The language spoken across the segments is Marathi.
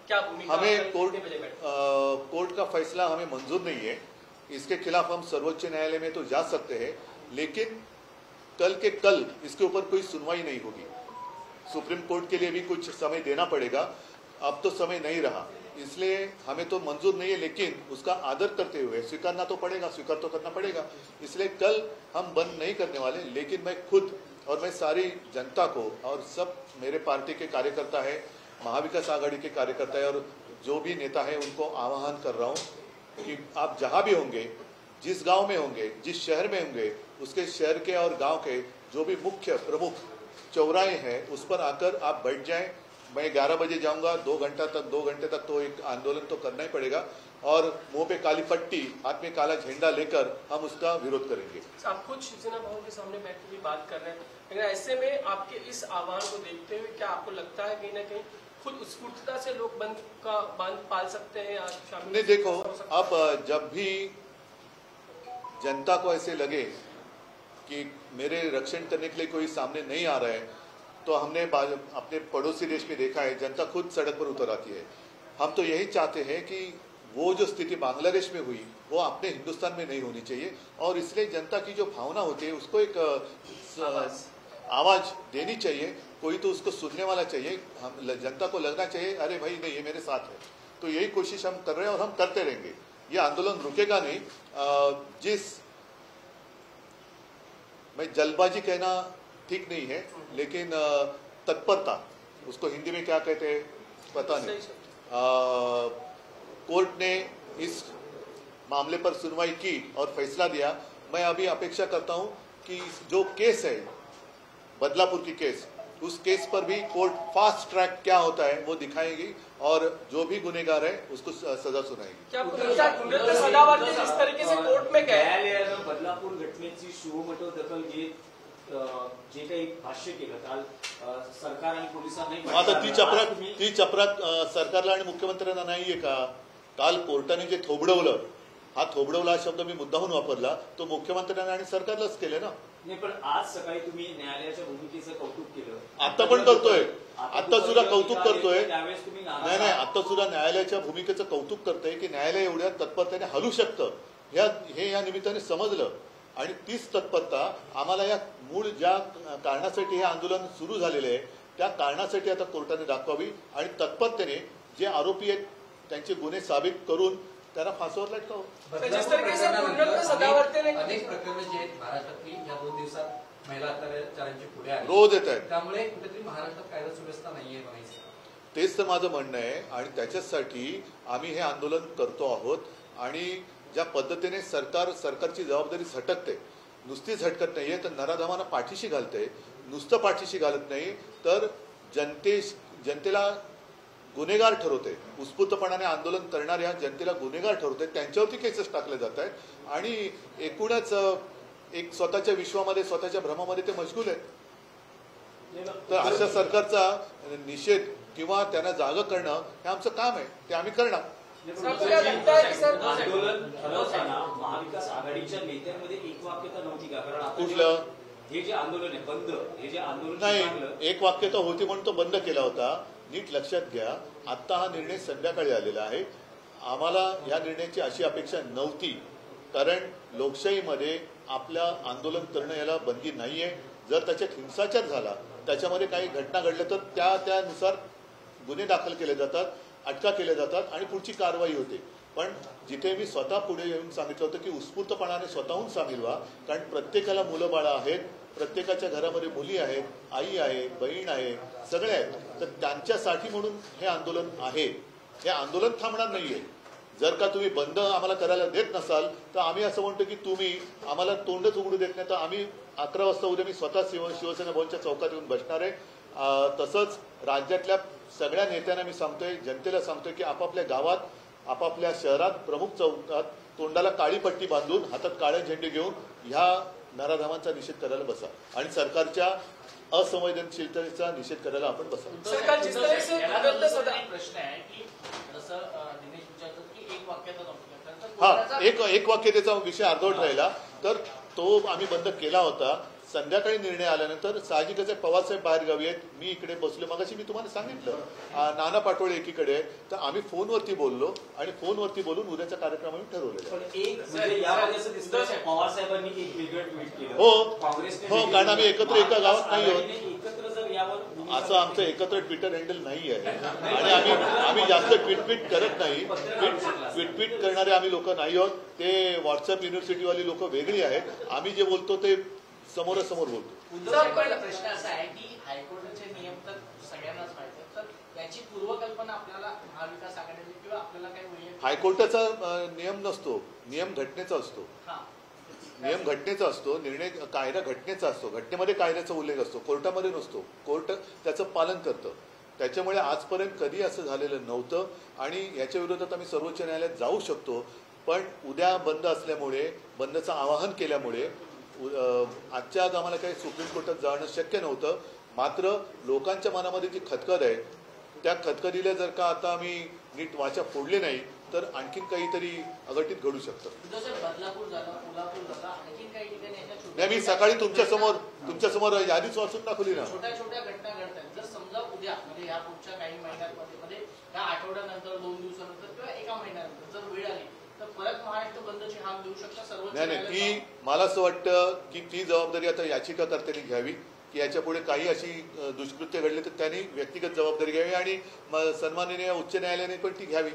क्या भूमिका? हमें कोर्ट का फैसला हमें मंजूर नहीं है, इसके खिलाफ हम सर्वोच्च न्यायालय में तो जा सकते हैं, लेकिन कल के कल इसके ऊपर कोई सुनवाई नहीं होगी। सुप्रीम कोर्ट के लिए भी कुछ समय देना पड़ेगा, अब तो समय नहीं रहा, इसलिए हमें तो मंजूर नहीं है, लेकिन उसका आदर करते हुए स्वीकारना तो पड़ेगा, स्वीकार तो करना पड़ेगा। इसलिए कल हम बंद नहीं करने वाले, लेकिन मैं खुद और मैं सारी जनता को और सब मेरे पार्टी के कार्यकर्ता है, महाविकास आघाड़ी के कार्यकर्ता है और जो भी नेता है उनको आह्वान कर रहा हूं कि आप जहां भी होंगे, जिस गांव में होंगे, जिस शहर में होंगे, उसके शहर के और गांव के जो भी मुख्य प्रमुख चौराहे हैं उस पर आकर आप बैठ जाएं। मैं 11 बजे जाऊंगा, 2 घंटे तक तो एक आंदोलन तो करना ही पड़ेगा और मुंह पे काली पट्टी, हाथ में काला झंडा लेकर हम उसका विरोध करेंगे। आप खुद शिवसेना भवन के सामने बैठ के भी बात कर रहे हैं, लेकिन ऐसे में आपके इस आह्वान को देखते हुए क्या आपको लगता है कहीं ना कहीं खुद स्फूर्तता से लोग बंद पाल सकते हैं? नहीं, देखो, अब जब भी जनता को ऐसे लगे कि मेरे रक्षण करने के लिए कोई सामने नहीं आ रहा है, तो हमने अपने पड़ोसी देश में देखा है, जनता खुद सड़क पर उतर आती है। हम तो यही चाहते हैं कि वो जो स्थिति बांग्लादेश में हुई वो अपने हिंदुस्तान में नहीं होनी चाहिए, और इसलिए जनता की जो भावना होती है उसको एक आवाज देनी चाहिए, कोई तो उसको सुनने वाला चाहिए। हम जनता को लगना चाहिए अरे भाई नहीं, ये मेरे साथ है। तो यही कोशिश हम कर रहे हैं और हम करते रहेंगे, ये आंदोलन रुकेगा नहीं। मैं जल्दबाजी कहना ठीक नहीं है, लेकिन तत्परता, उसको हिंदी में क्या कहते हैं पता नहीं, कोर्ट ने इस मामले पर सुनवाई की और फैसला दिया। मैं अभी अपेक्षा करता हूं कि जो केस है बदलापुर की केस, उस केस पर भी कोर्ट फास्ट ट्रैक क्या होता है वो दिखाएगी और जो भी गुनेगार है उसको सजा सुनाएगी। क्या सदावर्ती जिस तरीके से कोर्ट में गए, न्यायालयानं बदलापूर घटनेची शुभमतो दखल घेत जे काही भाष्य केलं काल सरकार आणि पोलिसांनी, आता ती चपराक सरकारला आणि मुख्यमंत्र्यांना नाहीये का? काल कोर्टाने जे थोबडवलं, हा थोबडवला शब्द मी मुद्दाहून वापरला, तो मुख्यमंत्र्यांना आणि सरकारलाच केले ना। नाही, पण आज सकाळी तुम्ही न्यायालयाच्या भूमिकेचं कौतुक केलं, आता पण करतोय, आता सुद्धा कौतुक करतोय। त्यावेळेस तुम्ही नाही, आता सुद्धा न्यायालयाच्या भूमिकेचं कौतुक करतोय की न्यायालय एवढ्या तत्परतेने हलू शकतं, हे या निमित्ताने समजलं आणि तीच तत्परता आम्हाला या मूळ ज्या कारणासाठी हे आंदोलन सुरू झालेले आहे त्या कारणासाठी आता कोर्टाने दाखवावी आणि तत्परतेने जे आरोपी आहेत त्यांचे गुन्हे साबित करून त्यांना फासावर लटकावं। अनेक प्रकरणे जे आहेत महाराष्ट्रातली या 2 दिवसात महिला अत्याचारांची पुढे आली, रोज येत आहेत, त्यामुळे कुठेतरी महाराष्ट्रात कायदा सुव्यवस्था नाहीये म्हणायचं। तेच तर माझं म्हणणं आहे आणि त्याच्यासाठी आम्ही हे आंदोलन करतो आहोत। आणि ज्या पद्धतीने सरकारची जबाबदारी झटकते, नुसती झटकत नाहीये तर नराधमांना पाठीशी घालते, नुसतं पाठीशी घालत नाही तर जनतेला गुन्हेगार ठरवते, उत्स्फूर्तपणाने आंदोलन करणाऱ्या जनतेला गुन्हेगार ठरवते, त्यांच्यावरती केसेस टाकले जात आहेत आणि एकूणच एक स्वतःच्या विश्वामध्ये, स्वतःच्या भ्रमामध्ये ते मशगूल आहेत। तर अशा सरकारचा निषेध किंवा त्यांना जागं करणं हे आमचं काम आहे, ते आम्ही करणार। आंदोलन ठरवताना महाविकास आघाडीच्या नेत्यांमध्ये एकवाक्यता नव्हती का? कारण कुठलं हे जे आंदोलन आहे बंद, हे जे आंदोलन नाही, एक वाक्यता होती म्हणून तो बंद केला होता। नीट लक्षात घ्या, आता हा निर्णय संध्याकाळी आलेला आहे, आम्हाला या निर्णयाची अशी अपेक्षा नव्हती, कारण लोकशाहीमध्ये आपल्या आंदोलन करणं याला बंदी नाहीये। जर त्याच्यात हिंसाचार झाला, त्याच्यामध्ये काही घटना घडल्या तर त्यानुसार गुन्हे दाखल केले जातात, अटका केल्या जातात आणि पुढची कारवाई होते। पण जिथे मी स्वतः पुढे येऊन सांगितलं होतं की उत्स्फूर्तपणाने स्वतःहून सामील व्हा, कारण प्रत्येकाला मुलं बाळं आहेत, प्रत्येकाच्या घरामध्ये मुली आहेत, आई आहे, बहीण आहे, सगळे आहेत, तर त्यांच्यासाठी म्हणून हे आंदोलन आहे। हे आंदोलन थांबणार नाहीये। जर का तुम्ही बंद आम्हाला करायला देत नसाल तर आम्ही असं म्हणतो की तुम्ही आम्हाला तोंडच उघडू देत नाही, तर आम्ही 11 वाजता उद्या मी स्वतः शिवसेना भवनच्या चौकात येऊन बसणार आहे। तसंच राज्यातल्या सगळ्या नेत्यांना मी सांगतोय, जनतेला सांगतोय की आपापल्या गावात, आपापल्या शहरात, प्रमुख चौकात तोंडाला काळी पट्टी बांधून, हातात काळे झेंडे घेऊन ह्या नराधमांचा निषेध करायला बसा आणि सरकारच्या असंवेदनशीलतेचा निषेध करायला आपण बसा। प्रश्न आहे की जसं दिनेश विचारतात की एक वाक्याचा हा, एक वाक्यतेचा विषय अर्धवट राहिला, तर तो आम्ही बंद केला होता। संध्याकाळी निर्णय आल्यानंतर साहजिकच आहे, पवारसाहेब बाहेर गावी आहेत, मी इकडे बसलो. मगाशी मी तुम्हाला सांगितलं नाना पाटोळे एकीकडे आहे, तर आम्ही फोनवरती बोललो आणि फोनवरती बोलून उद्याचा कार्यक्रम आम्ही ठरवलेला आहे. पण एक म्हणजे यामध्ये असं दिसतं पवार साहेबांनी एक वेगळं ट्विट केलं. हो, कारण आम्ही एकत्र एका गावात नाही आहोत. एकत्र जर यावर असं आमचं एकत्र ट्विटर हँडल नाही आहे आणि आम्ही जास्त ट्विट करत नाही. ट्विट करणारे आम्ही लोक नाही आहोत. ते व्हॉट्सअप युनिव्हर्सिटीवाली लोक वेगळी आहेत. आम्ही जे बोलतो ते समोरासमोर बोलतो. उद्धव प्रश्न असा आहे की हायकोर्टाचे नियम तर सगळ्यांनाच माहिती आहेत, तर त्याची पूर्वकल्पना आपल्याला महाविकास आघाडीने किंवा आपल्याला काही वैयक्तिक हायकोर्टाचा नियम नसतो, नियम घटनेचा असतो. नियम घटनेचा असतो, निर्णय कायदा घटनेचा असतो. घटनेमध्ये कायद्याचा उल्लेख असतो, कोर्टामध्ये नसतो. कोर्ट त्याचं पालन करतं. त्याच्यामुळे आजपर्यंत कधी असं झालेलं नव्हतं आणि याच्या विरोधात आम्ही सर्वोच्च न्यायालयात जाऊ शकतो. पण उद्या बंद असल्यामुळे, बंदचं आवाहन केल्यामुळे आजच्या आज आम्हाला काही सुप्रीम कोर्टात जाणं शक्य नव्हतं. मात्र लोकांच्या मनामध्ये जी खतखत आहे, त्या खतखतीला जर का आता आम्ही नीट वाचा फोडले नाही तर आणखीन काहीतरी अघटित घडू शकतं. बदलापूर झालं, कोल्हापूर झालं, आणखीन काही ठिकाणी नाही, मी सकाळी तुमच्यासमोर यादीच वाचून दाखवली ना. छोट्या छोट्या घटना घडतात. जर समजा उद्या म्हणजे या पुढच्या काही महिन्यांमध्ये या आठवड्यानंतर, 2 दिवसानंतर किंवा एका महिन्यानंतर जर वेळ आली तर परत महाराष्ट्र बंदची हाक देऊ शकता सर्व. नाही, ती मला असं वाटतं की ती जबाबदारी आता याचिकाकर्त्यांनी घ्यावी की याच्या पुढे काही अशी दुष्कृत्य घडली तर त्यांनी व्यक्तिगत जबाबदारी घ्यावी आणि सन्माननीय उच्च न्यायालयाने पण ती घ्यावी.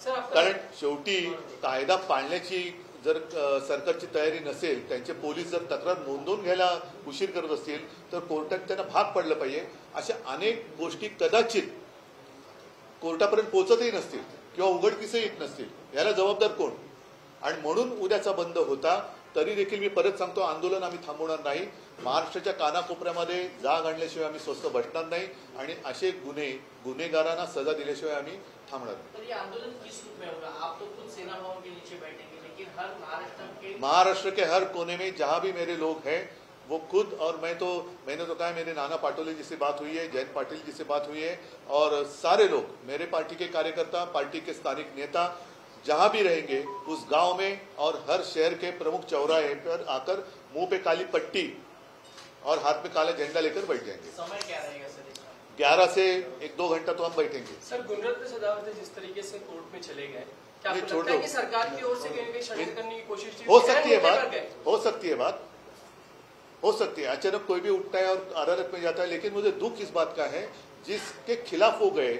कारण शेवटी कायदा पाळण्याची जर सरकारची तयारी नसेल, त्यांचे पोलीस जर तक्रार नोंदवून घ्यायला उशीर करत असतील तर कोर्टात त्यांना भाग पडलं पाहिजे. अशा अनेक गोष्टी कदाचित कोर्टापर्यंत पोहोचतही नसतील किंवा उघडकीसही येत नसतील. याला जबाबदार कोण? आणि म्हणून उद्याचा बंद होता. तरी देखील मी परत सांगतो, आंदोलन आम्ही थांबवणार नाही. महाराष्ट्राच्या कानाकोपऱ्यामध्ये जाग आणल्याशिवाय आम्ही स्वस्थ बसणार नाही आणि असे गुन्हेगारांना सजा दिल्याशिवाय आम्ही थांबणार नाही. महाराष्ट्र के हर कोने में जहां भी मेरे लोग हैं वो खुद, और मैंने तो कहा मेरे नाना पाटोले जी से बात हुई है, जयंत पाटिल जी से बात हुई है और सारे लोग मेरे पार्टी के कार्यकर्ता, पार्टी के स्थानिक नेता जहां भी रहेंगे उस गांव में और हर शहर के प्रमुख चौराहे पर आकर मुंह पे काली पट्टी और हाथ में काला झंडा लेकर बैठ जाएंगे. समय क्या रहेगा सर? 11 से 1-2 घंटा तो हम बैठेंगे. सर, गुणरत्न सदावर्ते जिस तरीके से कोर्ट में चले गए, क्या नहीं, आपको लगता है कि सरकार की ओर से कहीं षड्यंत्र करने की कोशिश हो सकती है बात, हो सकती है. अचानक कोई भी उठता है और अदालत में जाता है. लेकिन मुझे दुख इस बात का है जिसके खिलाफ वो गए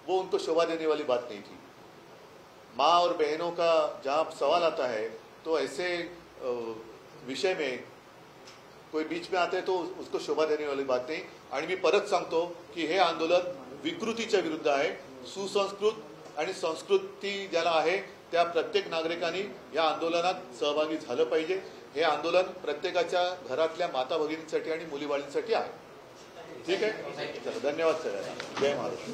वो उनको शोभा देने वाली बात नहीं थी. माँ और बहनों का जहाँ सवाल आता है तो ऐसे विषय में कोई बीच में आता है तो उसको शोभा देने वाली बात नहीं. आणि मी परत सांगतो की हे आंदोलन विकृतीच्या विरुद्ध आहे. सुसंस्कृत आणि संस्कृती ज्याला आहे त्या प्रत्येक नागरिकांनी या आंदोलनात सहभागी झालं पाहिजे. हे आंदोलन प्रत्येकाच्या घरातल्या माता भगिनींसाठी आणि मुलीबाळींसाठी आहे. ठीक आहे, चला, धन्यवाद सगळ्यांना. जय महाराष्ट्र.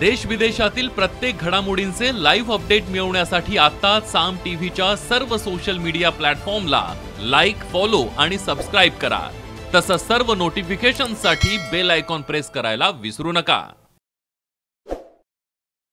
देश विदेशातील प्रत्येक घडामोडींचे लाईव्ह अपडेट मिळवण्यासाठी आता साम टीव्हीच्या सर्व सोशल मीडिया प्लॅटफॉर्मला लाईक, फॉलो आणि सबस्क्राईब करा. तसंच सर्व नोटिफिकेशनसाठी बेल आयकॉन प्रेस करायला विसरू नका.